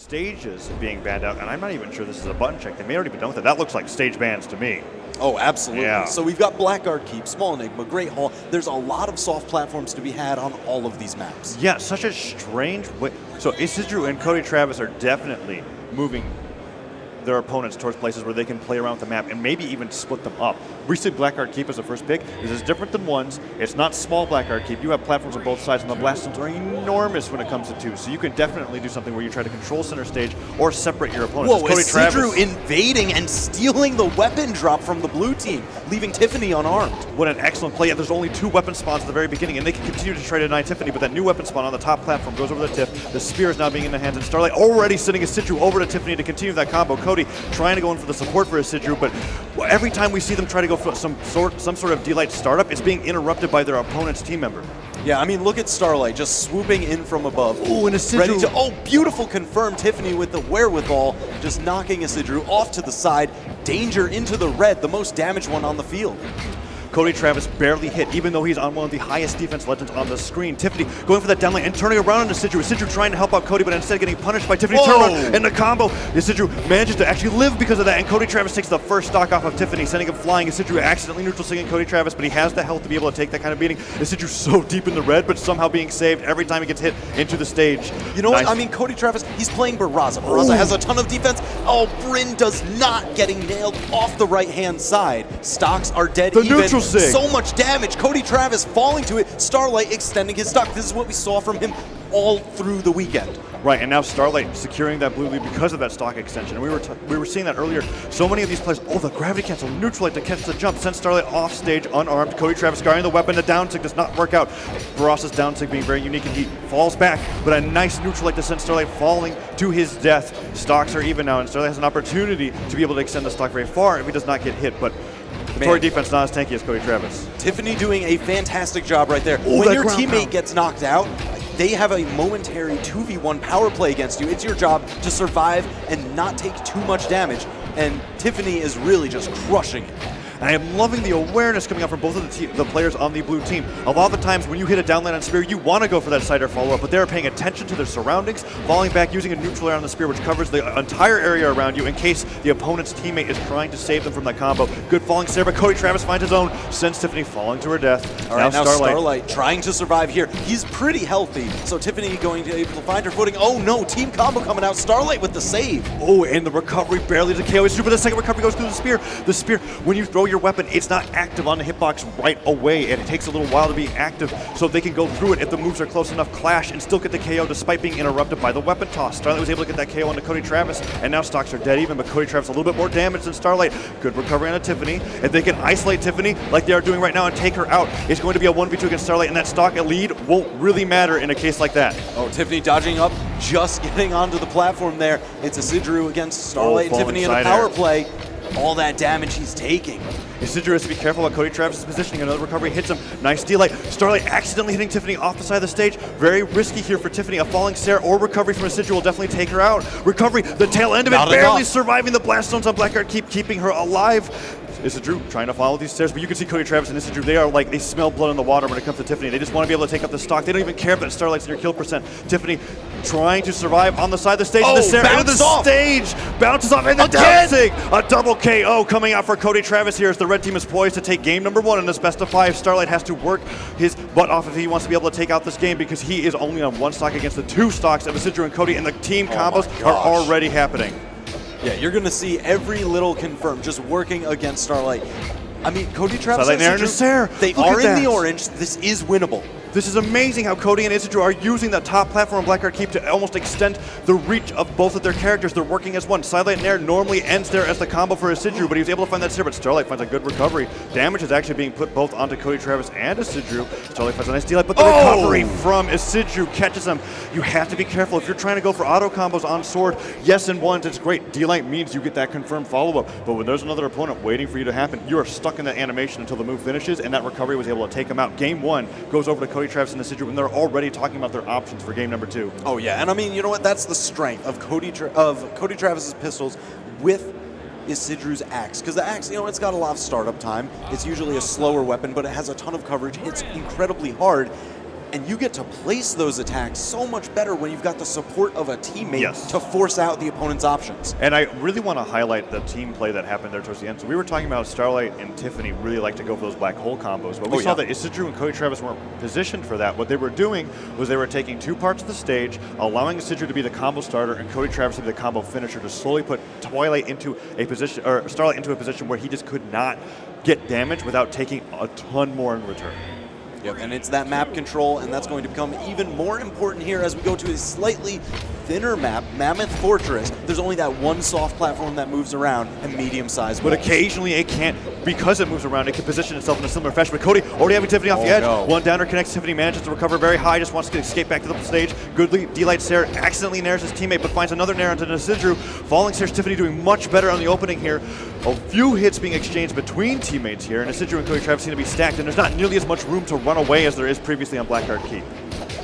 stages being banned out, and I'm not even sure this is a button check. They may already be done with it. That looks like stage bans to me. Oh, absolutely. Yeah. So we've got Blackguard Keep, Small Enigma, Great Hall. There's a lot of soft platforms to be had on all of these maps. Yeah, such a strange way. So Isidroo and Cody Travis are definitely moving their opponents towards places where they can play around with the map and maybe even split them up. We see Blackguard Keep as the first pick. This is different than ones. It's not small Blackguard Keep. You have platforms on both sides, and the blast zones are enormous when it comes to two. So you can definitely do something where you try to control center stage or separate your opponents. Whoa, Isidroo invading and stealing the weapon drop from the blue team, leaving Tiffany unarmed. What an excellent play. Yeah, there's only 2 weapon spawns at the very beginning, and they can continue to try to deny Tiffany, but that new weapon spawn on the top platform goes over the tip. The spear is now being in the hands of Starlight, already sending Isidroo over to Tiffany to continue that combo. Cody trying to go in for the support for Isidroo, but every time we see them try to go for some sort of D-Light startup, it's being interrupted by their opponent's team member. Yeah, I mean, look at Starlight just swooping in from above. Oh, and Isidroo. Ready to, beautiful confirm. Tiffany with the wherewithal, just knocking Isidroo off to the side. Danger into the red, the most damaged one on the field. Cody Travis barely hit, even though he's on one of the highest defense legends on the screen. Tiffany going for that down lane and turning around into Isidroo. Isidroo trying to help out Cody, but instead getting punished by Tiffany. Turnaround and the combo. Isidroo manages to actually live because of that, and Cody Travis takes the first stock off of Tiffany, sending him flying. Isidroo accidentally neutral singing Cody Travis, but he has the health to be able to take that kind of beating. Isidroo so deep in the red, but somehow being saved every time he gets hit into the stage. You know what? I mean, Cody Travis, he's playing Brawlhalla. Brawlhalla has a ton of defense. Oh, Bryn does not getting nailed off the right-hand side. Stocks are dead the even. Neutral sig. So much damage. Cody Travis falling to it. Starlight extending his stock. This is what we saw from him all through the weekend. Right, and now Starlight securing that blue lead because of that stock extension. And we were seeing that earlier. So many of these players, the gravity cancel, Neutralite to catch the jump, sends Starlight off stage unarmed. Cody Travis guarding the weapon, the down sig does not work out. Baras's down sig being very unique, and he falls back, but a nice Neutralite to send Starlight falling to his death. Stocks are even now, and Starlight has an opportunity to be able to extend the stock very far if he does not get hit, but Tory defense not as tanky as Cody Travis. Tiffany doing a fantastic job right there. When your teammate gets knocked out, they have a momentary 2v1 power play against you. It's your job to survive and not take too much damage, and Tiffany is really just crushing it. And I am loving the awareness coming out from both of the players on the blue team. A lot of the times when you hit a downline on Spear, you want to go for that side air follow-up, but they're paying attention to their surroundings, falling back, using a neutral air on the Spear, which covers the entire area around you in case the opponent's teammate is trying to save them from that combo. Good falling Sarah, but Cody Travis finds his own, sends Tiffany falling to her death. All right, now Starlight trying to survive here. He's pretty healthy, so Tiffany going to be able to find her footing. Oh no, team combo coming out. Starlight with the save. Oh, and the recovery barely to KO. But the second recovery goes through the Spear. The Spear, when you throw your weapon, it's not active on the hitbox right away, and it takes a little while to be active, so they can go through it if the moves are close enough, clash, and still get the KO despite being interrupted by the weapon toss. Starlight was able to get that KO onto Cody Travis, and now stocks are dead even, but Cody Travis a little bit more damage than Starlight. Good recovery on a Tiffany. If they can isolate Tiffany like they are doing right now and take her out, it's going to be a 1v2 against Starlight, and that stock lead won't really matter in a case like that. Oh, Tiffany dodging up, just getting onto the platform there. It's Isidroo against Starlight and Tiffany in the power play. All that damage he's taking. Isidroo has to be careful about Cody Travis' positioning. Another recovery hits him. Nice D-Light. Starlight accidentally hitting Tiffany off the side of the stage. Very risky here for Tiffany. A falling Sarah or recovery from Isidroo will definitely take her out. Recovery, the tail end of it, barely surviving the blast zones on Blackguard, keeping her alive. Isidroo trying to follow these stairs, but you can see Cody Travis and Isidroo, they smell blood in the water when it comes to Tiffany. They just want to be able to take up the stock. They don't even care if that Starlight's in your kill percent. Tiffany trying to survive on the side of the stage. Oh, the Sarah into the stage, bounces off, and the dancing. A double KO coming out for Cody Travis here as the red team is poised to take game number 1 in this best of 5. Starlight has to work his butt off if he wants to be able to take out this game, because he is only on 1 stock against the 2 stocks of Isidroo and Cody, and the team combos are already happening. Yeah, you're going to see every little confirm just working against Starlight. I mean, Cody Travis and Isidroo, they are in the orange. This is winnable. This is amazing how Cody and Isidroo are using that top platform on Blackguard Keep to almost extend the reach of both of their characters. They're working as one. Sidelight Nair normally ends there as the combo for Isidroo, but he was able to find that Sarah, but Starlight finds a good recovery. Damage is actually being put both onto Cody Travis and Isidroo. Starlight finds a nice D-Light, but the recovery from Isidroo catches him. You have to be careful. If you're trying to go for auto combos on sword, yes, in ones, it's great. D-Light means you get that confirmed follow-up, but when there's another opponent waiting for you to happen, you are stuck in that animation until the move finishes, and that recovery was able to take him out. Game 1 goes over to Cody Travis and Isidroo, and they're already talking about their options for game number 2. Oh yeah, and I mean, you know what? That's the strength of Cody Travis's pistols with Isidroo's axe, because the axe, you know, it's got a lot of startup time. It's usually a slower weapon, but it has a ton of coverage. It's incredibly hard, and you get to place those attacks so much better when you've got the support of a teammate Yes. to force out the opponent's options. And I really want to highlight the team play that happened there towards the end. So we were talking about Starlight and Tiffany really like to go for those black hole combos, but we saw that Isidroo and Cody Travis weren't positioned for that. What they were doing was they were taking two parts of the stage, allowing Isidroo to be the combo starter and Cody Travis to be the combo finisher to slowly put Twilight into a position, or Starlight into a position where he just could not get damage without taking a ton more in return. Yep, and it's that map control, and that's going to become even more important here as we go to a slightly thinner map, Mammoth Fortress. There's only that one soft platform that moves around and medium-sized But walls. occasionally it can't, because it moves around, it can position itself in a similar fashion. But Cody already having Tiffany off the edge. No. One downer connects, Tiffany manages to recover very high, just wants to escape back to the stage. Goodly D-Light Sarah accidentally nairs his teammate, but finds another nair onto Isidroo. Falling Sarah's Tiffany doing much better on the opening here. A few hits being exchanged between teammates here, and Isidroo and Cody Travis seem to be stacked, and there's not nearly as much room to run away as there is previously on Blackguard Keep.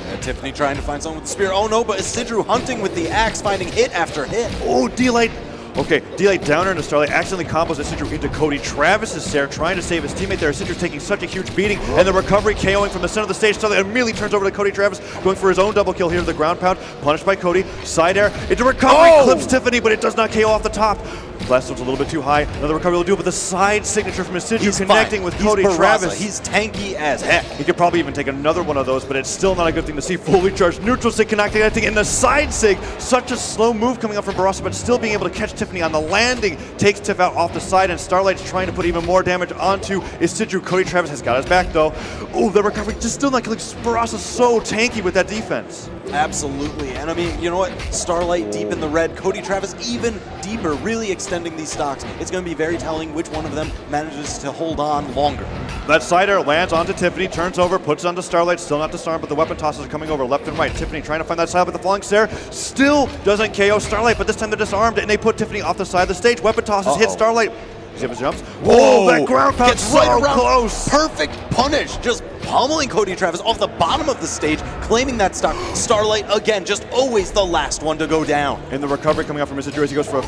And Tiffany trying to find someone with the spear. Oh no, but Isidroo hunting with the axe, finding hit after hit. Oh, D-Light. Okay, D-Light downer into Starlight, accidentally combos Isidroo into Cody Travis's Sarah, trying to save his teammate there. Isidroo taking such a huge beating, and the recovery KOing from the center of the stage. Starlight immediately turns over to Cody Travis, going for his own double kill here to the ground pound. Punished by Cody. Side air into recovery, clips Tiffany, but it does not KO off the top. Blast was a little bit too high. Another recovery will do it, but the side signature from Isidroo connecting with Cody Travis. He's tanky as heck. He could probably even take another one of those, but it's still not a good thing to see. Fully charged neutral sig connecting in the side sig. Such a slow move coming up from Barasa, but still being able to catch Tiffany on the landing. Takes Tiff out off the side, and Starlight's trying to put even more damage onto Isidroo. Cody Travis has got his back though. Oh, the recovery just still not killing. Barasa so tanky with that defense. Absolutely, and I mean, you know what? Starlight deep in the red, Cody Travis even deeper, really extending these stocks. It's going to be very telling which one of them manages to hold on longer. That side air lands onto Tiffany, turns over, puts it onto Starlight, still not disarmed, but the weapon tosses are coming over left and right. Tiffany trying to find that side, but the falling stare still doesn't KO Starlight, but this time they're disarmed, and they put Tiffany off the side of the stage. Weapon tosses hit Starlight. See if it jumps. Whoa, that ground pound gets so right around. Close. Perfect punish, just pummeling Cody Travis off the bottom of the stage, claiming that stock. Starlight, again, just always the last one to go down. And the recovery coming out from Isidroo as he goes for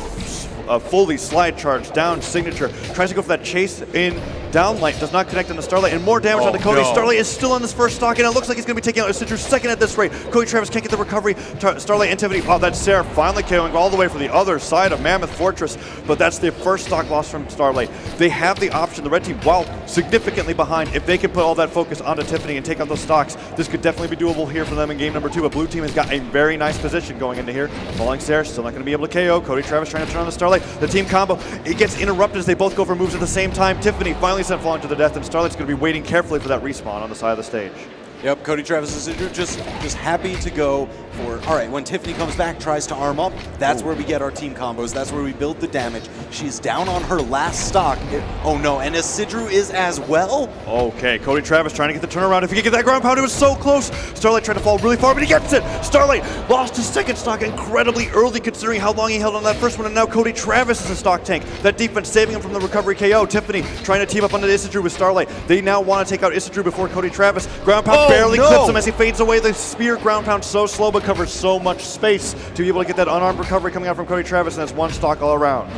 a fully slide charge down signature. Tries to go for that chase in downlight. Does not connect on the Starlight. And more damage onto Cody. No. Starlight is still on this first stock, and it looks like he's going to be taking out Isidroo second at this rate. Cody Travis can't get the recovery. Starlight and Tiffany. Oh, that's Sarah finally KOing all the way from the other side of Mammoth Fortress. But that's the first stock loss from Starlight. They have the option, the red team, while significantly behind, if they can put all that focus onto Tiffany and take out those stocks, this could definitely be doable here for them in game number 2. But blue team has got a very nice position going into here. Falling Sarah still not going to be able to KO. Cody Travis trying to turn on the Starlight. The team combo, it gets interrupted as they both go for moves at the same time. Tiffany finally sent falling to the death, and Starlight's going to be waiting carefully for that respawn on the side of the stage. Yep, Cody Travis is just happy to go for, all right, when Tiffany comes back, tries to arm up, that's where we get our team combos. That's where we build the damage. She's down on her last stock. Oh no, and Isidroo is as well? Okay, Cody Travis trying to get the turnaround. If he could get that ground pound, it was so close. Starlight tried to fall really far, but he gets it. Starlight lost his second stock incredibly early considering how long he held on that first one, and now Cody Travis is a stock tank. That defense saving him from the recovery KO. Tiffany trying to team up onto Isidroo with Starlight. They now want to take out Isidroo before Cody Travis. Ground pound barely clips him as he fades away. The spear ground pound so slow, but covers so much space to be able to get that unarmed recovery coming out from Cody Travis, and that's one stock all around.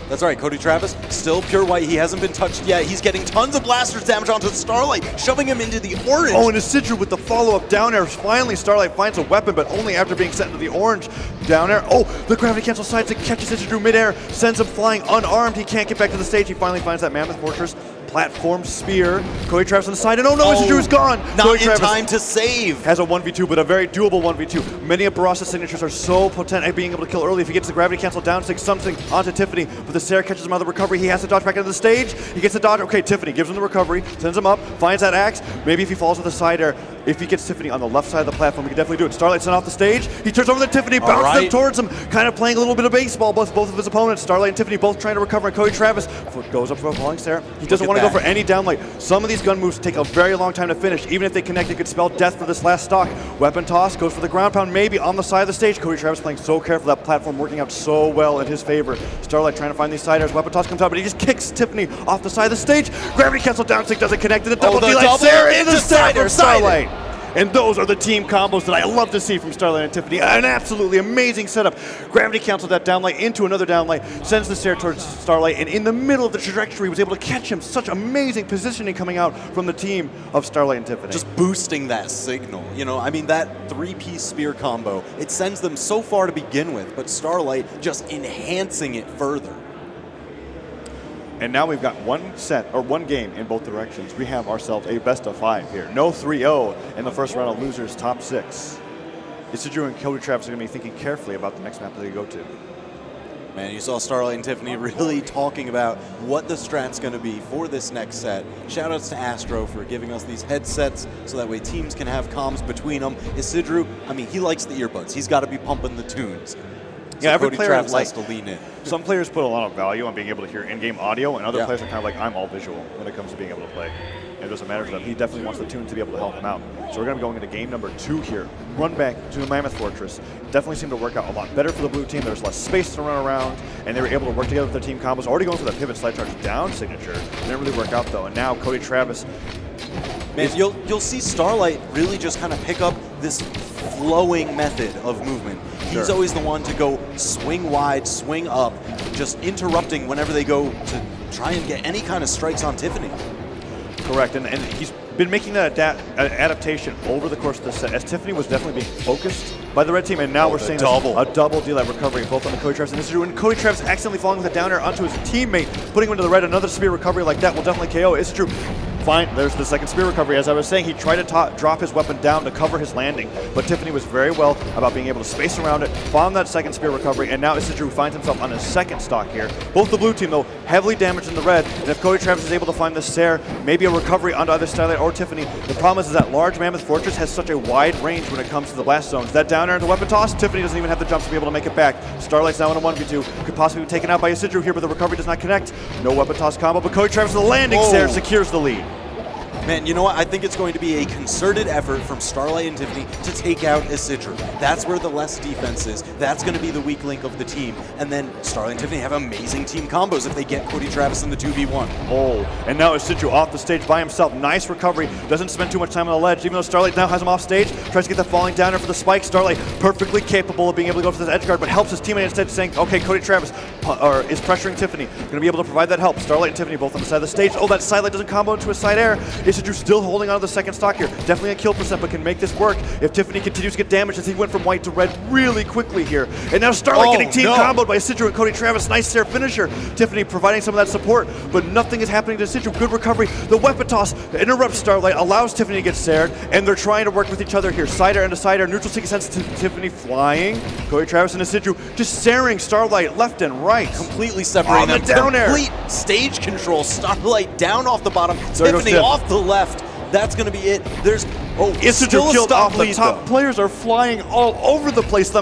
That's right, Cody Travis, still pure white. He hasn't been touched yet. He's getting tons of blasters damage onto the Starlight, shoving him into the orange. Oh, and Isidroo with the follow-up down air. Finally, Starlight finds a weapon, but only after being sent into the orange down air. Oh, the gravity cancel side stick catches Isidroo midair, sends him flying unarmed. He can't get back to the stage. He finally finds that Mammoth Fortress platform spear. Cody Travis on the side, and oh no, Isidroo is gone. Not Cody in Travis time to save. has a 1v2, but a very doable 1v2. Many of Barasa's signatures are so potent at being able to kill early. If he gets the gravity cancel down, sticks something onto Tiffany, but the Sarah catches him on the recovery. He has to dodge back into the stage. He gets the dodge. Okay, Tiffany gives him the recovery, sends him up, finds that axe. Maybe if he falls with a side air, if he gets Tiffany on the left side of the platform, he can definitely do it. Starlight sent off the stage. He turns over to Tiffany, bounces them towards him, kind of playing a little bit of baseball, both of his opponents. Starlight and Tiffany both trying to recover, and Cody Travis goes up for a falling Sarah. He doesn't want to go for any downlight. Some of these gun moves take a very long time to finish. Even if they connect, it could spell death for this last stock. Weapon toss, goes for the ground pound, maybe on the side of the stage. Cody Travis playing so careful, that platform working out so well in his favor. Starlight trying to find these side airs. Weapon toss comes out, but he just kicks Tiffany off the side of the stage. Gravity cancel down stick doesn't connect, and the double D-Light Sarah into the side from Starlight. And those are the team combos that I love to see from Starlight and Tiffany. An absolutely amazing setup. Gravity canceled that downlight into another downlight, sends the Stair towards Starlight, and in the middle of the trajectory was able to catch him. Such amazing positioning coming out from the team of Starlight and Tiffany. Just boosting that signal. You know, I mean, that 3-piece spear combo, it sends them so far to begin with, but Starlight just enhancing it further. And now we've got one game in both directions. We have ourselves a best of 5 here. No 3-0 in the first round of losers, top 6. Isidroo and Cody Travis are going to be thinking carefully about the next map that they go to. Man, you saw Starlight and Tiffany really talking about what the strat's going to be for this next set. Shoutouts to Astro for giving us these headsets so that way teams can have comms between them. Isidroo, I mean, he likes the earbuds. He's got to be pumping the tunes. So yeah, every Cody player Travis has to lean in. Some players put a lot of value on being able to hear in-game audio, and other players are kind of like, I'm all visual when it comes to being able to play. It doesn't matter to them. He definitely wants the tune to be able to help him out. So we're going to be going into game number 2 here. Run back to the Mammoth Fortress. Definitely seemed to work out a lot better for the blue team. There's less space to run around, and they were able to work together with their team combos. Already going for that pivot slide charge down signature. Didn't really work out though. And now Cody Travis. Man, you'll see Starlight really just kind of pick up this flowing method of movement. He's always the one to go swing wide, swing up, just interrupting whenever they go to try and get any kind of strikes on Tiffany. Correct, and he's been making that adaptation over the course of the set, as Tiffany was definitely being focused by the red team, and now we're seeing a double D-Light recovery, both on the Cody Travis and Isidroo, and Cody Travis accidentally falling with a down air onto his teammate, putting him into the red. Another spear recovery like that will definitely KO Isidroo. Fine, there's the second spear recovery. As I was saying, he tried to drop his weapon down to cover his landing, but Tiffany was very well about being able to space around it, found that second spear recovery, and now Isidroo finds himself on his second stock here. Both the blue team, though, heavily damaged in the red, and if Cody Travis is able to find the Sair, maybe a recovery onto either Starlight or Tiffany. The problem is that large Mammoth Fortress has such a wide range when it comes to the blast zones. That down air into weapon toss, Tiffany doesn't even have the jumps to be able to make it back. Starlight's now in a 1v2, could possibly be taken out by Isidroo here, but the recovery does not connect. No weapon toss combo, but Cody Travis, the landing Sair, secures the lead. Man, you know what? I think it's going to be a concerted effort from Starlight and Tiffany to take out Isidroo. That's where the less defense is. That's going to be the weak link of the team. And then Starlight and Tiffany have amazing team combos if they get Cody Travis in the 2v1. Oh, and now Isidroo off the stage by himself. Nice recovery. Doesn't spend too much time on the ledge. Even though Starlight now has him off stage, tries to get the falling downer for the spike. Starlight perfectly capable of being able to go for this edge guard, but helps his teammate instead, saying, okay, Cody Travis is pressuring Tiffany. Going to be able to provide that help. Starlight and Tiffany both on the side of the stage. Oh, that side light doesn't combo into a side air. Isidroo still holding on to the second stock here. Definitely a kill percent, but can make this work if Tiffany continues to get damaged, as he went from white to red really quickly here. And now Starlight getting team comboed by Isidroo and Cody Travis. Nice Sair finisher. Tiffany providing some of that support, but nothing is happening to Isidroo. Good recovery. The weapon toss interrupts Starlight, allows Tiffany to get Saired, and they're trying to work with each other here. Side air into side air. Neutral sticky sense to Tiffany flying. Cody Travis and Isidroo just Sairing Starlight left and right. Completely separating them. Down air. Complete stage control. Starlight down off the bottom. Tiffany off the left. That's going to be it. There's Isidroo killed off the top. Though. Players are flying all over the place. The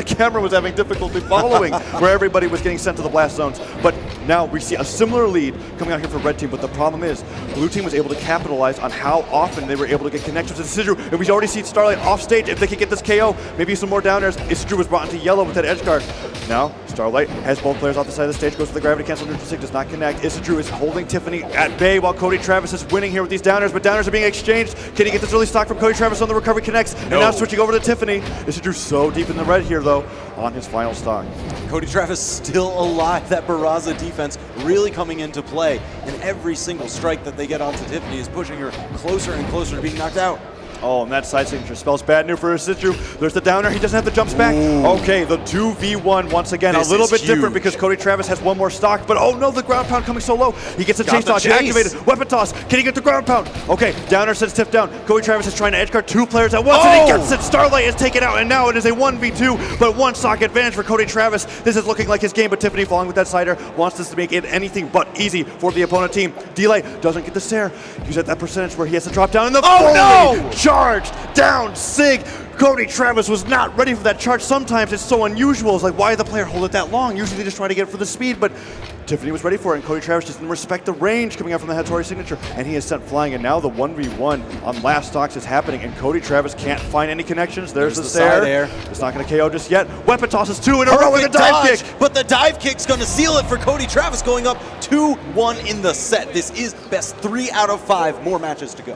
camera was having difficulty following where everybody was getting sent to the blast zones. But now we see a similar lead coming out here for red team. But the problem is, blue team was able to capitalize on how often they were able to get connections with Isidroo. And we already see Starlight off stage. If they could get this KO, maybe some more down airs. Isidroo was brought into yellow with that edge guard. Now Starlight has both players off the side of the stage. Goes for the gravity cancel. Neutral stick does not connect. Isidroo is holding Tiffany at bay while Cody Travis is winning here with these downers. But downers are being exchanged. Can he get this early stock from Cody Travis on the recovery connects? And now switching over to Tiffany. Isidroo so deep in the red here though on his final stock. Cody Travis still alive. That Barraza defense really coming into play. And every single strike that they get onto Tiffany is pushing her closer and closer to being knocked out. Oh, and that side signature spells bad news for Isidroo. There's the downer. He doesn't have the jumps back. Okay, the 2v1 once again. A little bit different because Cody Travis has one more stock. But oh no, the ground pound coming so low. He gets a chase dodge activated. Weapon toss. Can he get the ground pound? Okay, downer sends Tiff down. Cody Travis is trying to edge guard 2 players at once, and he gets it. Starlight is taken out, and now it is a 1v2, but 1 stock advantage for Cody Travis. This is looking like his game, but Tiffany falling with that cider wants this to make it anything but easy for the opponent team. D-Light doesn't get the Sair. He's at that percentage where he has to drop down, and the charged down Sig. Cody Travis was not ready for that charge. Sometimes it's so unusual. It's like, why did the player hold it that long? Usually they just try to get it for the speed, but Tiffany was ready for it, and Cody Travis just didn't respect the range coming out from the Hattori signature, and he is sent flying, and now the 1v1 on last stocks is happening, and Cody Travis can't find any connections. There's the Sair. It's not going to KO just yet. Weapon tosses 2 in a row with a dive kick. But the dive kick's going to seal it for Cody Travis, going up 2-1 in the set. This is best 3 out of 5. More matches to go.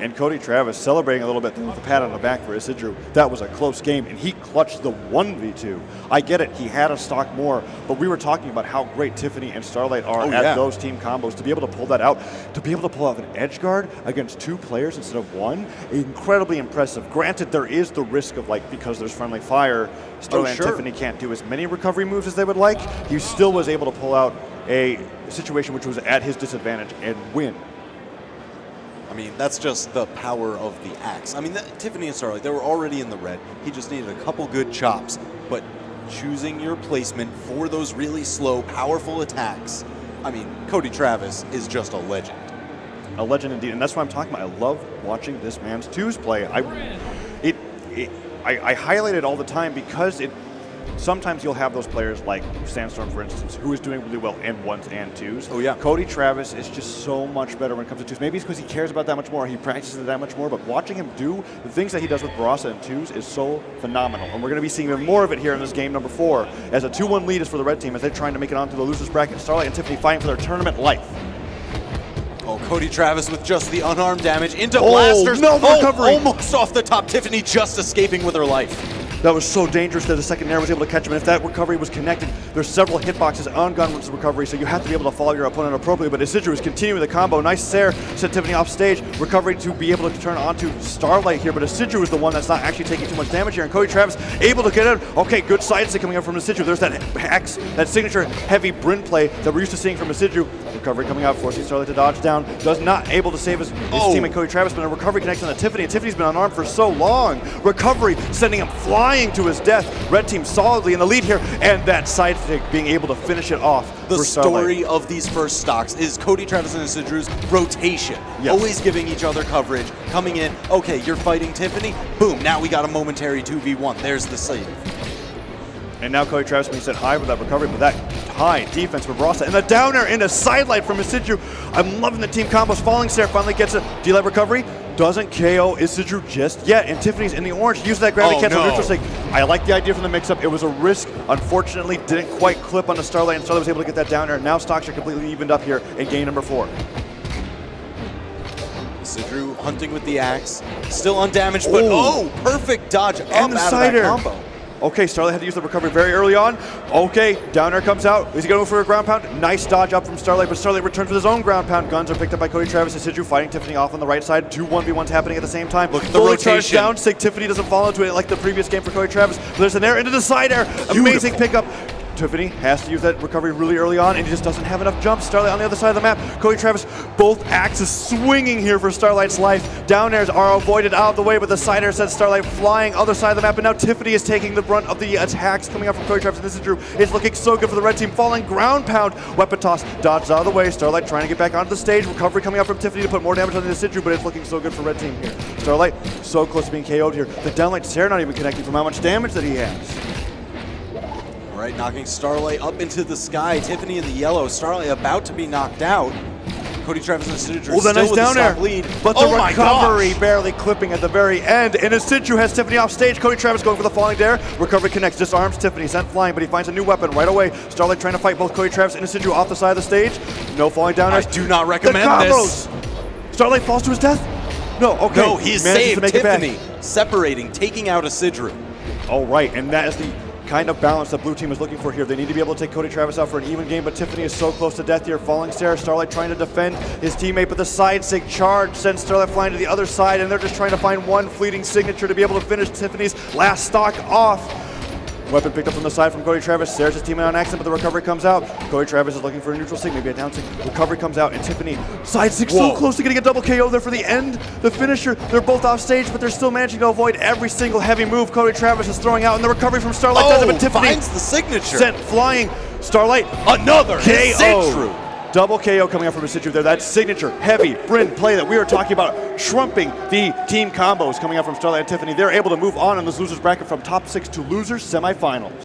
And Cody Travis celebrating a little bit with a pat on the back for Isidroo. That was a close game, and he clutched the 1v2. I get it, he had a stock more, but we were talking about how great Tiffany and Starlight are at those team combos. To be able to pull that out, to be able to pull out an edge guard against 2 players instead of 1, incredibly impressive. Granted, there is the risk of, like, because there's friendly fire, Starlight and Tiffany can't do as many recovery moves as they would like. He still was able to pull out a situation which was at his disadvantage and win. I mean, that's just the power of the axe. I mean, Tiffany and Starlight, they were already in the red. He just needed a couple good chops. But choosing your placement for those really slow, powerful attacks, I mean, Cody Travis is just a legend. A legend indeed, and that's what I'm talking about. I love watching this man's twos play. I highlight it all the time because sometimes you'll have those players like Sandstorm, for instance, who is doing really well in 1s and 2s. Oh, yeah. Cody Travis is just so much better when it comes to 2s. Maybe it's because he cares about that much more, he practices it that much more, but watching him do the things that he does with Brawlhalla in 2s is so phenomenal. And we're going to be seeing even more of it here in this game number 4, as a 2-1 lead is for the red team as they're trying to make it onto the losers bracket. Starlight and Tiffany fighting for their tournament life. Oh, Cody Travis with just the unarmed damage into blasters. No, the recovery. Almost off the top. Tiffany just escaping with her life. That was so dangerous that the second Nair was able to catch him. And if that recovery was connected, there's several hitboxes on Gunwood's recovery, so you have to be able to follow your opponent appropriately. But Isidroo is continuing the combo. Nice Sair set Tiffany off stage. Recovery to be able to turn onto Starlight here, but Isidroo is the one that's not actually taking too much damage here. And Cody Travis able to get it. Okay, good side stick coming up from Isidroo. There's that axe, that signature heavy Bryn play that we're used to seeing from Isidroo. Recovery coming out, forcing Starlight to dodge down. Does not able to save his teammate Cody Travis, but a recovery connects on to Tiffany, and Tiffany's been unarmed for so long. Recovery sending him flying to his death. Red team solidly in the lead here, and that side stick being able to finish it off. The for Starlight. Story of these first stocks is Cody Travis and Isidroo's rotation. Yes. Always giving each other coverage, coming in, okay, you're fighting Tiffany, boom, now we got a momentary 2v1. There's the save. And now Cody Travis being set high with that recovery, but that high defense for Brawlhalla. And the downer in a sidelight from Isidroo. I'm loving the team combos. Falling Sair finally gets a D-Light recovery. Doesn't KO Isidroo just yet. And Tiffany's in the orange. Uses that gravity cancel neutral stick. I like the idea from the mix-up. It was a risk. Unfortunately, didn't quite clip on the Starlight, and Starlight was able to get that downer. And now stocks are completely evened up here in game number 4. Isidroo hunting with the axe. Still undamaged, but perfect dodge up and the out side of that air. combo. Okay, Starlight had to use the recovery very early on. Okay, downer comes out. Is he going to go for a ground pound? Nice dodge up from Starlight, but Starlight returns with his own ground pound. Guns are picked up by Cody Travis. Isidroo fighting Tiffany off on the right side. 2 1v1s happening at the same time. Look at the Fully rotation. charged down. Sig Tiffany doesn't fall into it like the previous game for Cody Travis. But there's an air into the side air. Amazing pickup. Tiffany has to use that recovery really early on, and he just doesn't have enough jumps. Starlight on the other side of the map. Cody Travis, both axes swinging here for Starlight's life. Down airs are avoided out of the way, but the side air sends Starlight flying other side of the map, and now Tiffany is taking the brunt of the attacks coming out from Cody Travis. And Isidroo is looking so good for the red team. Falling ground pound. Weapon toss, dodged out of the way. Starlight trying to get back onto the stage. Recovery coming out from Tiffany to put more damage on the Isidroo, but it's looking so good for red team here. Starlight so close to being KO'd here. The downlight Sair not even connecting from how much damage that he has. Right, knocking Starlight up into the sky. Tiffany in the yellow. Starlight about to be knocked out. Cody Travis and Isidroo still nice with down the air. stock lead. But the recovery barely clipping at the very end. And Isidroo has Tiffany off stage. Cody Travis going for the falling dare. Recovery connects, disarms Tiffany, sent flying, but he finds a new weapon right away. Starlight trying to fight both Cody Travis and Isidroo off the side of the stage. No falling down. I do not recommend this. Starlight falls to his death. No, okay. No, he saved Tiffany. Separating, taking out Isidroo. All right, and that is the kind of balance that blue team is looking for here. They need to be able to take Cody Travis out for an even game, but Tiffany is so close to death here. Falling Sair, Starlight trying to defend his teammate, but the side sig charge sends Starlight flying to the other side, and they're just trying to find one fleeting signature to be able to finish Tiffany's last stock off. Weapon picked up from the side from Cody Travis. Sair's his teammate on accident, but the recovery comes out. Cody Travis is looking for a neutral sig, maybe a down sig. Recovery comes out, and Tiffany side sig so close to getting a double KO there for the end. The finisher, they're both off stage, but they're still managing to avoid every single heavy move Cody Travis is throwing out, and the recovery from Starlight does it, but Tiffany finds the signature. Sent flying. Starlight, another KO. Double KO coming out from Isidroo there. That signature heavy Bryn play that we were talking about, trumping the team combos coming out from Starlight and Tiffany. They're able to move on in this losers bracket from top 6 to losers semifinals.